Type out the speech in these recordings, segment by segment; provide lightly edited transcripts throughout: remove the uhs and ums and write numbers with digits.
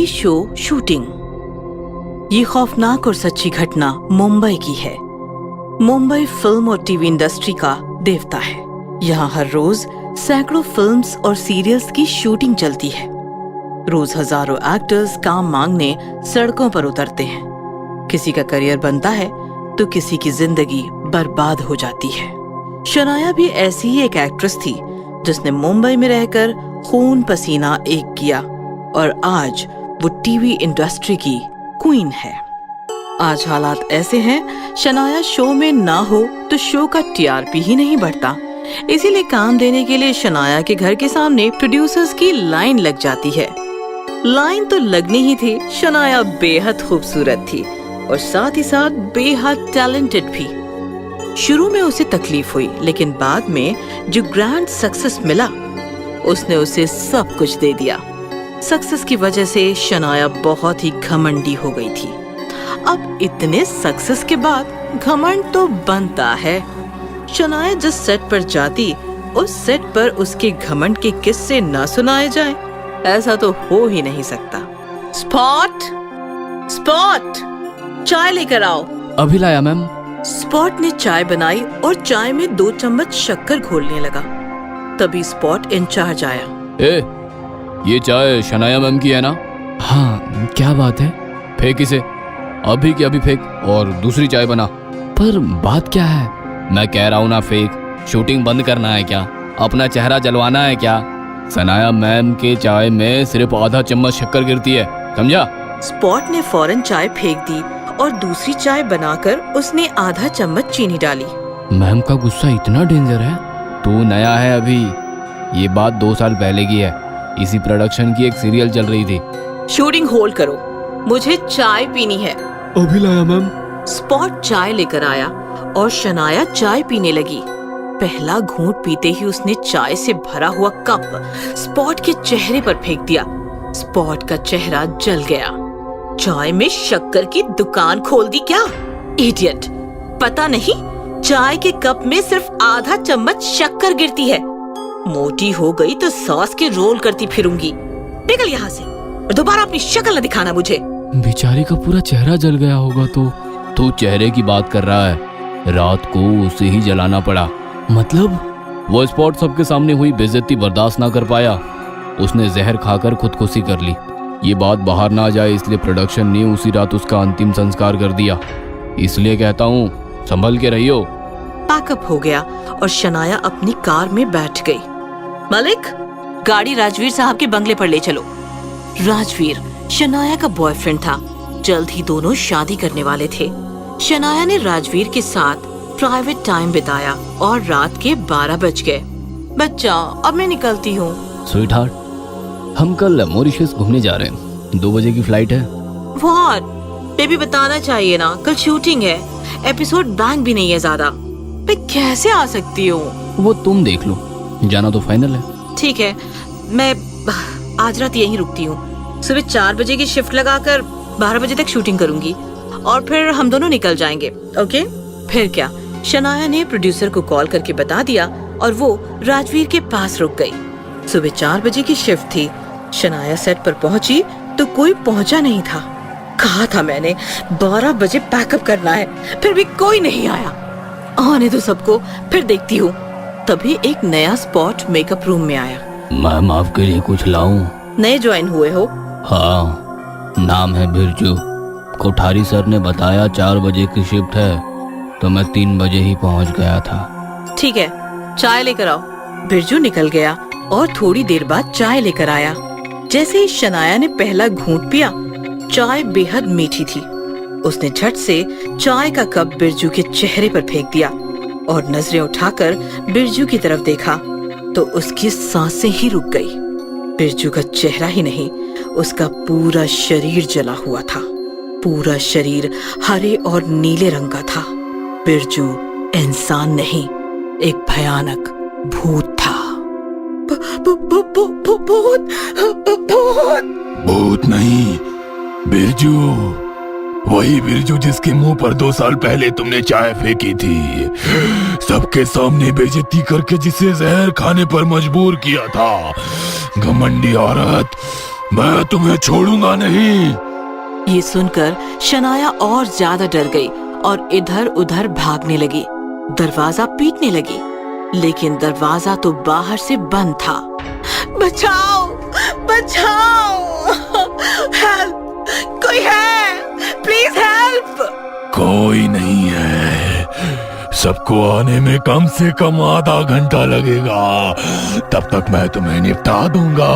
TV show shooting. ये खौफनाक और सच्ची घटना मुंबई की है। मुंबई फिल्म और टीवी इंडस्ट्री का देवता है। यहाँ हर रोज सैकड़ों फिल्म्स और सीरियल्स की शूटिंग चलती है। रोज हजारों एक्टर्स काम मांगने सड़कों पर उतरते हैं। किसी का करियर बनता है तो किसी की जिंदगी बर्बाद हो जाती है। शनाया भी ऐसी ही एक एक्ट्रेस थी जिसने मुंबई में रहकर खून पसीना एक किया और आज वो टीवी इंडस्ट्री की क्वीन है। आज हालात ऐसे हैं, शनाया शो में ना हो तो शो का टीआरपी ही नहीं बढ़ता। इसीलिए काम देने के लिए शनाया के घर के सामने प्रोड्यूसर्स की लाइन लग जाती है। लाइन तो लगनी ही थी। शनाया बेहद खूबसूरत थी और साथ ही साथ बेहद टैलेंटेड भी। शुरू में उसे तकलीफ हुई, लेकिन बाद में जो ग्रैंड सक्सेस मिला उसने उसे सब कुछ दे दिया। सक्सेस की वजह से शनाया बहुत ही घमंडी हो गई थी। अब इतने सक्सेस के बाद घमंड तो बनता है। शनाया जिस सेट पर जाती उस सेट पर उसके घमंड के किस्से ना सुनाए जाएं, ऐसा तो हो ही नहीं सकता। स्पॉट, स्पॉट, चाय लेकर आओ। अभी लाया मैम। स्पॉट ने चाय बनाई और चाय में 2 चम्मच शक्कर घोलने लगा। तभी स्पॉट इंचार्ज आया। ये चाय शनाया मैम की है ना? हाँ, क्या बात है? फेंक इसे, अभी की अभी फेंक और दूसरी चाय बना। पर बात क्या है? मैं कह रहा हूँ ना फेंक। शूटिंग बंद करना है क्या? अपना चेहरा जलवाना है क्या? शनाया मैम के चाय में सिर्फ आधा चम्मच शक्कर गिरती है, समझा? स्पॉट ने फौरन चाय फेंक दी और दूसरी चाय बनाकर उसने आधा चम्मच चीनी डाली। मैम का गुस्सा इतना डेंजर है? तू नया है अभी। ये बात 2 साल पहले की है। इसी प्रोडक्शन की एक सीरियल चल रही थी। शूटिंग होल्ड करो, मुझे चाय पीनी है। अभी लाया मैम। स्पॉट चाय लेकर आया और शनाया चाय पीने लगी। पहला घूंट पीते ही उसने चाय से भरा हुआ कप स्पॉट के चेहरे पर फेंक दिया। स्पॉट का चेहरा जल गया। चाय में शक्कर की दुकान खोल दी क्या? इडियट, पता नहीं चाय के कप में सिर्फ आधा चम्मच शक्कर गिरती है। मोटी हो गई तो सॉस के रोल करती फिरूंगी। निकल यहाँ से और दोबारा अपनी शक्ल न दिखाना मुझे। बेचारी का पूरा चेहरा जल गया होगा। तो चेहरे की बात कर रहा है। रात को उसे ही जलाना पड़ा। मतलब वो स्पॉट सबके सामने हुई बेइज्जती बर्दाश्त ना कर पाया। उसने जहर खाकर खुदकुशी कर ली। ये बात बाहर ना जाए इसलिए प्रोडक्शन ने उसी रात उसका अंतिम संस्कार कर दिया। इसलिए कहता हूँ संभल के रहियो। पैकअप हो गया और शनाया अपनी कार में बैठ गई। मलिक, गाड़ी राजवीर साहब के बंगले पर ले चलो। राजवीर शनाया का बॉयफ्रेंड था। जल्द ही दोनों शादी करने वाले थे। शनाया ने राजवीर के साथ प्राइवेट टाइम बिताया और रात के 12 बज गए। बच्चा, अब मैं निकलती हूँ। स्वीटहार्ट, हम कल मॉरिशस घूमने जा रहे हैं। 2 बजे की फ्लाइट है। व्हाट? बेबी बताना चाहिए ना, कल शूटिंग है। एपिसोड बैंक भी नहीं है ज्यादा। मैं कैसे आ सकती हूँ? वो तुम देख लो। जाना तो फाइनल है। ठीक है, मैं आज रात यहीं रुकती हूँ। सुबह 4 बजे की शिफ्ट लगाकर 12 बजे तक शूटिंग करूंगी और फिर हम दोनों निकल जाएंगे। ओके? फिर क्या, शनाया ने प्रोड्यूसर को कॉल करके बता दिया और वो राजवीर के पास रुक गई। सुबह 4 बजे की शिफ्ट थी। शनाया सेट पर पहुंची तो कोई पहुंचा नहीं था। कहा था मैंने 12 बजे पैकअप करना है, फिर भी कोई नहीं आया। आने दो सबको, फिर देखती हूँ। तभी एक नया स्पॉट मेकअप रूम में आया। मैम, आपके लिए कुछ लाऊं? नए ज्वाइन हुए हो? हाँ, नाम है बिरजू। कोठारी सर ने बताया 4 बजे की शिफ्ट है तो मैं 3 बजे ही पहुंच गया था। ठीक है, चाय लेकर आओ। बिरजू निकल गया और थोड़ी देर बाद चाय लेकर आया। जैसे ही शनाया ने पहला घूंट पिया, चाय बेहद मीठी थी। उसने झट से चाय का कप बिरजू के चेहरे पर फेंक दिया और नजरें उठाकर बिरजू की तरफ देखा तो उसकी सांसें ही रुक गई। बिरजू का चेहरा ही नहीं, उसका पूरा शरीर जला हुआ था। पूरा शरीर हरे और नीले रंग का था। बिरजू इंसान नहीं, एक भयानक भूत था। भूत नहीं, बिरजू। वही बिरजू जिसके मुंह पर 2 साल पहले तुमने चाय फेंकी थी। सबके सामने बेइज्जती करके जिसे जहर खाने पर मजबूर किया था। घमंडी औरत, मैं तुम्हें छोड़ूंगा नहीं। ये सुनकर शनाया और ज्यादा डर गई और इधर उधर भागने लगी। दरवाजा पीटने लगी, लेकिन दरवाजा तो बाहर से बंद था। बचाओ, बचाओ, हेल्प, कोई है, प्लीज हेल्प। कोई नहीं है, सबको आने में कम से कम आधा घंटा लगेगा, तब तक मैं तुम्हें निपटा दूंगा।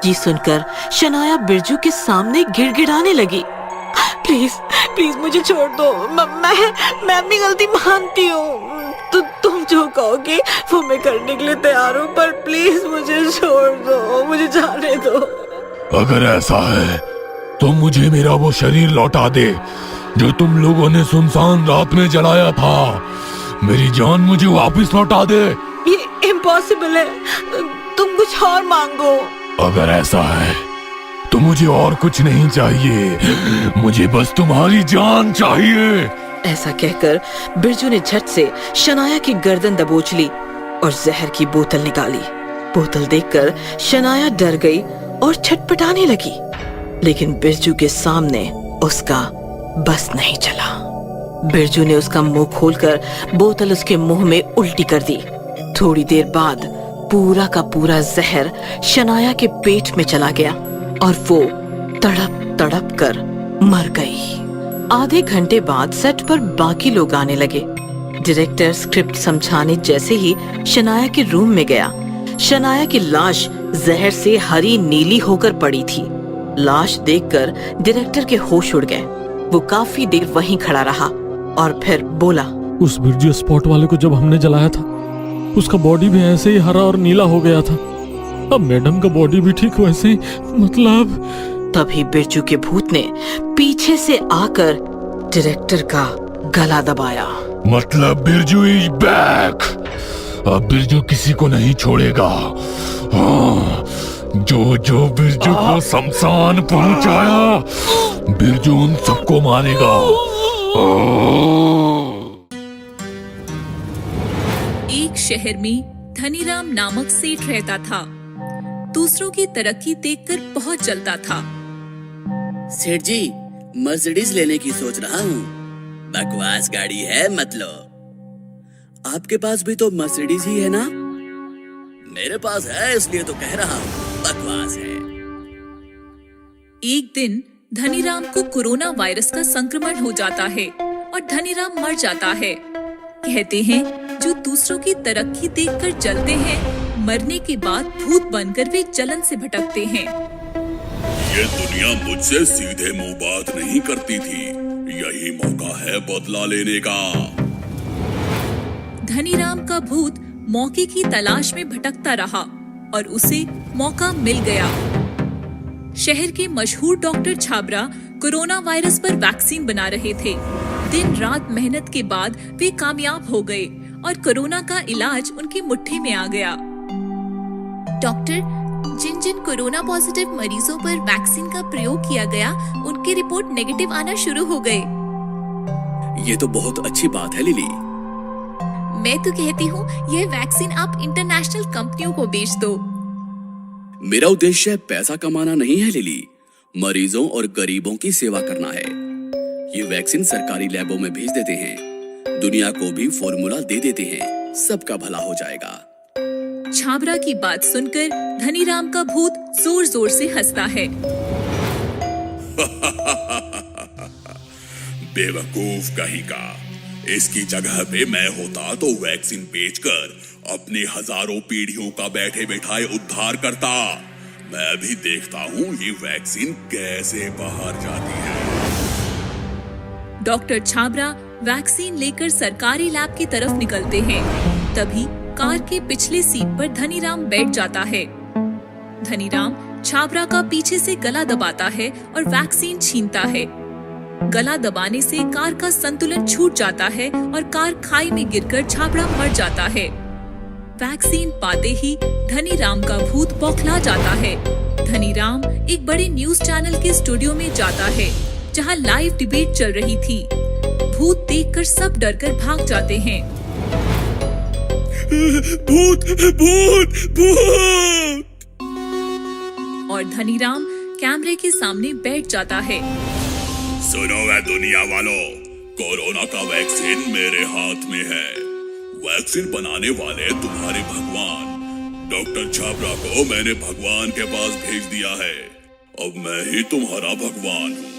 ये सुनकर शनाया बिरजू के सामने गिड़गिड़ाने लगी। प्लीज प्लीज मुझे छोड़ दो, मैं अपनी गलती मानती हूँ। तुम जो कहोगे वो मैं करने के लिए तैयार हूँ, पर प्लीज मुझे छोड़ दो, मुझे जाने दो। अगर ऐसा है तो मुझे मेरा वो शरीर लौटा दे जो तुम लोगों ने सुनसान रात में जलाया था। मेरी जान मुझे वापस लौटा दे। ये इम्पॉसिबल है, तुम कुछ और मांगो। अगर ऐसा है तो मुझे और कुछ नहीं चाहिए, मुझे बस तुम्हारी जान चाहिए। ऐसा कहकर बिरजू ने झट से शनाया की गर्दन दबोच ली और जहर की बोतल निकाली। बोतल देखकर शनाया डर गई और छटपटाने लगी, लेकिन बिरजू के सामने उसका बस नहीं चला। बिरजू ने उसका मुंह खोलकर बोतल उसके मुंह में उल्टी कर दी। थोड़ी देर बाद पूरा का पूरा जहर शनाया के पेट में चला गया और वो तड़प तड़प कर मर गई। आधे घंटे बाद सेट पर बाकी लोग आने लगे। डायरेक्टर स्क्रिप्ट समझाने जैसे ही शनाया के रूम में गया, शनाया की लाश जहर से हरी नीली होकर पड़ी थी। लाश देखकर डायरेक्टर के होश उड़ गए। वो काफी देर वहीं खड़ा रहा और फिर बोला, उस बिरजू स्पॉट वाले को जब हमने जलाया था, उसका बॉडी भी ऐसे ही हरा और नीला हो गया था। अब मैडम का बॉडी भी ठीक वैसे ही, मतलब। तभी बिरजू के भूत ने पीछे से आकर डायरेक्टर का गला दबाया। मतलब बिरजू इज बैक। अब बिरजू किसी को नहीं छोड़ेगा। हाँ, जो बिरजू को शमशान पहुंचाया, बिरजू उन सबको मारेगा। एक शहर में धनीराम नामक सेठ रहता था। दूसरों की तरक्की देखकर बहुत जलता था। सेठ जी, मर्सिडीज लेने की सोच रहा हूँ। बकवास गाड़ी है मतलब। आपके पास भी तो मर्सिडीज ही है ना? मेरे पास है, इसलिए तो कह रहा हूँ, बकवास है। एक दिन धनीराम को कोरोना वायरस का संक्रमण हो जाता है और धनीराम मर जाता है। कहते हैं जो दूसरों की तरक्की देखकर जलते हैं, मरने के बाद भूत बनकर वे जलन से भटकते हैं। ये दुनिया मुझसे सीधे मुंह बात नहीं करती थी, यही मौका है बदला लेने का। धनीराम का भूत मौके की तलाश में भटकता रहा और उसे मौका मिल गया। शहर के मशहूर डॉक्टर छाबरा कोरोना वायरस पर वैक्सीन बना रहे थे। दिन रात मेहनत के बाद वे कामयाब हो गए और कोरोना का इलाज उनकी मुट्ठी में आ गया। डॉक्टर, जिन जिन कोरोना पॉजिटिव मरीजों पर वैक्सीन का प्रयोग किया गया, उनकी रिपोर्ट नेगेटिव आना शुरू हो गए। ये तो बहुत अच्छी बात है लिली। मैं तो कहती हूँ यह वैक्सीन आप इंटरनेशनल कंपनियों को बेच दो। मेरा उद्देश्य पैसा कमाना नहीं है लिली, मरीजों और गरीबों की सेवा करना है। ये वैक्सीन सरकारी लैबों में भेज देते हैं, दुनिया को भी फॉर्मूला दे देते हैं, सबका भला हो जाएगा। छाबरा की बात सुनकर धनीराम का भूत जोर जोर से हंसता है। बेवकूफ कहीं का, इसकी जगह पे मैं होता तो वैक्सीन बेचकर अपने हजारों पीढ़ियों का बैठे बैठाए उद्धार करता। मैं भी देखता हूँ ये वैक्सीन कैसे बाहर जाती है। डॉक्टर छाबरा वैक्सीन लेकर सरकारी लैब की तरफ निकलते हैं। तभी कार के पिछले सीट पर धनीराम बैठ जाता है। धनीराम छाबरा का पीछे से गला दबाता है और वैक्सीन छीनता है। गला दबाने से कार का संतुलन छूट जाता है और कार खाई में गिरकर छाबरा मर जाता है। वैक्सीन पाते ही धनीराम का भूत बौखला जाता है। धनीराम एक बड़े न्यूज चैनल के स्टूडियो में जाता है, जहां लाइव डिबेट चल रही थी। भूत देखकर सब डरकर भाग जाते हैं। भूत भूत भूत। और धनीराम कैमरे के सामने बैठ जाता है। सुनो है दुनिया वालों, कोरोना का वैक्सीन मेरे हाथ में है। वैक्सीन बनाने वाले तुम्हारे भगवान डॉक्टर छाबड़ा को मैंने भगवान के पास भेज दिया है। अब मैं ही तुम्हारा भगवान हूँ।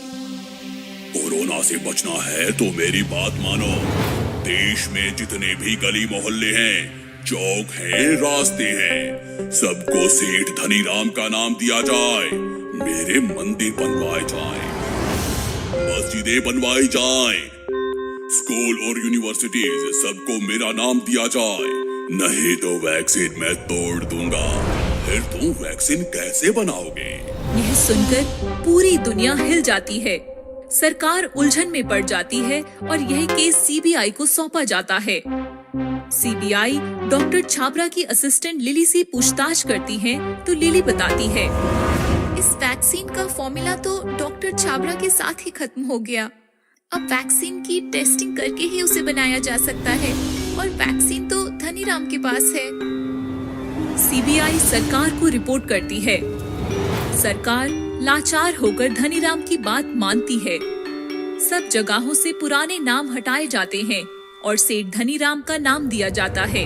कोरोना से बचना है तो मेरी बात मानो। देश में जितने भी गली मोहल्ले हैं, चौक हैं, रास्ते हैं, सबको सेठ धनीराम का नाम दिया जाए। मेरे मंदिर बनवाए जाए, मस्जिदें बनवाई जाए, स्कूल और यूनिवर्सिटीज सबको मेरा नाम दिया जाए। नहीं तो वैक्सीन मैं तोड़ दूंगा। फिर तुम वैक्सीन कैसे बनाओगे? यह सुनकर पूरी दुनिया हिल जाती है। सरकार उलझन में पड़ जाती है और यह केस सीबीआई को सौंपा जाता है। सीबीआई डॉक्टर छाबड़ा की असिस्टेंट लिली से पूछताछ करती है तो लिली बताती है, इस वैक्सीन का फॉर्मूला तो डॉक्टर छाबड़ा के साथ ही खत्म हो गया। अब वैक्सीन की टेस्टिंग करके ही उसे बनाया जा सकता है और वैक्सीन तो धनीराम के पास है। सीबीआई सरकार को रिपोर्ट करती है। सरकार लाचार होकर धनीराम की बात मानती है। सब जगहों से पुराने नाम हटाए जाते हैं और सेठ धनीराम का नाम दिया जाता है।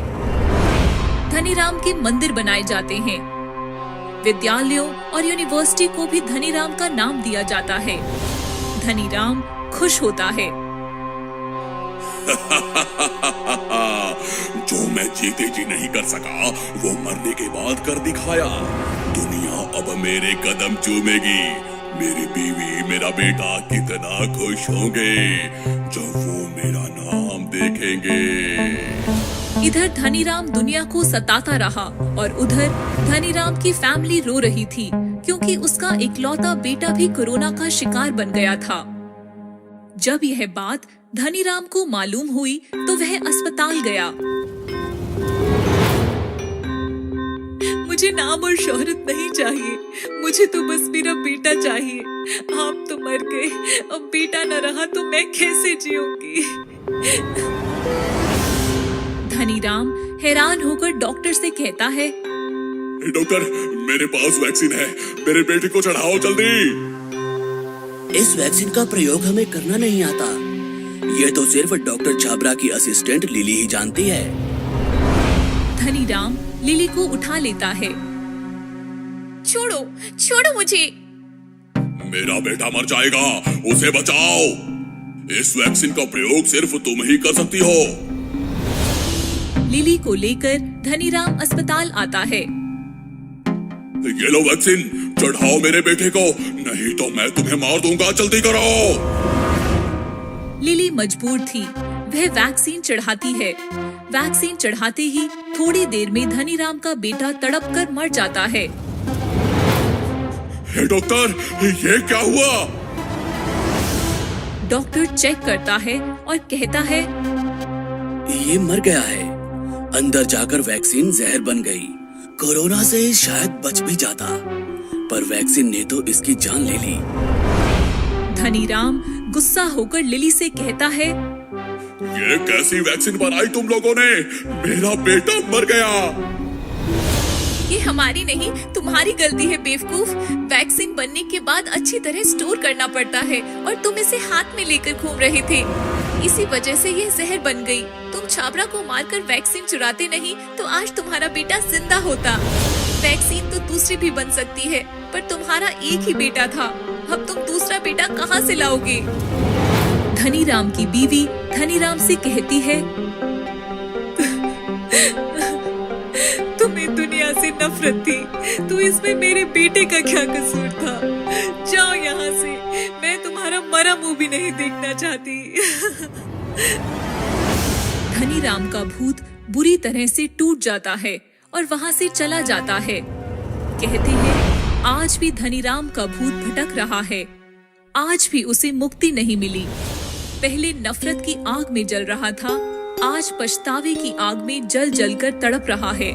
धनीराम के मंदिर बनाए जाते हैं। विद्यालयों और यूनिवर्सिटी को भी धनीराम का नाम दिया जाता है। धनीराम खुश होता है। जो मैं जीते जी नहीं कर सका वो मरने के बाद कर दिखाया। दुनिया अब मेरे कदम चूमेगी। मेरी बीवी मेरा बेटा कितना खुश होंगे जब वो मेरा नाम देखेंगे। इधर धनीराम दुनिया को सताता रहा और उधर धनीराम की फैमिली रो रही थी क्योंकि उसका इकलौता बेटा भी कोरोना का शिकार बन गया था। जब यह बात धनीराम को मालूम हुई तो वह अस्पताल गया। मुझे नाम और शोहरत नहीं चाहिए, मुझे तो बस मेरा बेटा चाहिए। आप तो मर गए, अब बेटा न रहा तो मैं कैसे जीऊंगी? धनीराम हैरान होकर डॉक्टर से कहता है, डॉक्टर मेरे पास वैक्सीन है, मेरे बेटे को चढ़ाओ जल्दी। इस वैक्सीन का प्रयोग हमें करना नहीं आता। ये तो सिर्फ डॉक्टर छाबड़ा की असिस्टेंट लिली ही जानती है। धनीराम लिली को उठा लेता है। छोड़ो, छोड़ो मुझे। मेरा बेटा मर जाएगा, उसे बचाओ। इस वैक्सीन का प्रयोग सिर्फ तुम ही कर सकती हो। लिली को लेकर धनीराम अस्पताल आता है। ये लो वैक्सीन, चढ़ाओ मेरे बेटे को, नहीं तो मैं तुम्हें मार दूंगा। जल्दी करो। लिली मजबूर थी, वह वैक्सीन चढ़ाती है। वैक्सीन चढ़ाते ही थोड़ी देर में धनीराम का बेटा तड़प कर मर जाता है। हे डॉक्टर, ये क्या हुआ? डॉक्टर चेक करता है और कहता है, ये मर गया है। अंदर जाकर वैक्सीन जहर बन गई। कोरोना से शायद बच भी जाता, पर वैक्सीन ने तो इसकी जान ले ली। धनीराम गुस्सा होकर लिली से कहता है, ये कैसी वैक्सीन बनाई तुम लोगों ने? मेरा बेटा मर गया। ये हमारी नहीं, तुम्हारी गलती है बेवकूफ। वैक्सीन बनने के बाद अच्छी तरह स्टोर करना पड़ता है और तुम इसे हाथ में लेकर घूम रहे थे, इसी वजह से ये जहर बन गई। तुम छाबड़ा को मारकर वैक्सीन चुराते नहीं तो आज तुम्हारा बेटा जिंदा होता। वैक्सीन तो दूसरी भी बन सकती है, पर तुम्हारा एक ही बेटा था। अब तुम दूसरा बेटा कहाँ से लाओगे? धनीराम की बीवी धनीराम से कहती है, तुम्हें दुनिया से नफरत थी, तो इसमें मेरे बेटे का क्या कसूर था? जाओ यहाँ से, मैं तुम्हारा मरा मुंह भी नहीं देखना चाहती। धनीराम का भूत बुरी तरह से टूट जाता है और वहाँ से चला जाता है। कहते हैं आज भी धनीराम का भूत भटक रहा है। आज भी उसे मुक्ति नहीं मिली। पहले नफरत की आग में जल रहा था, आज पछतावे की आग में जल जलकर तड़प रहा है।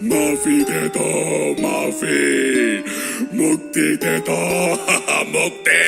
माफी दे दो, माफी, मुक्ति दे दो, मुक्ति।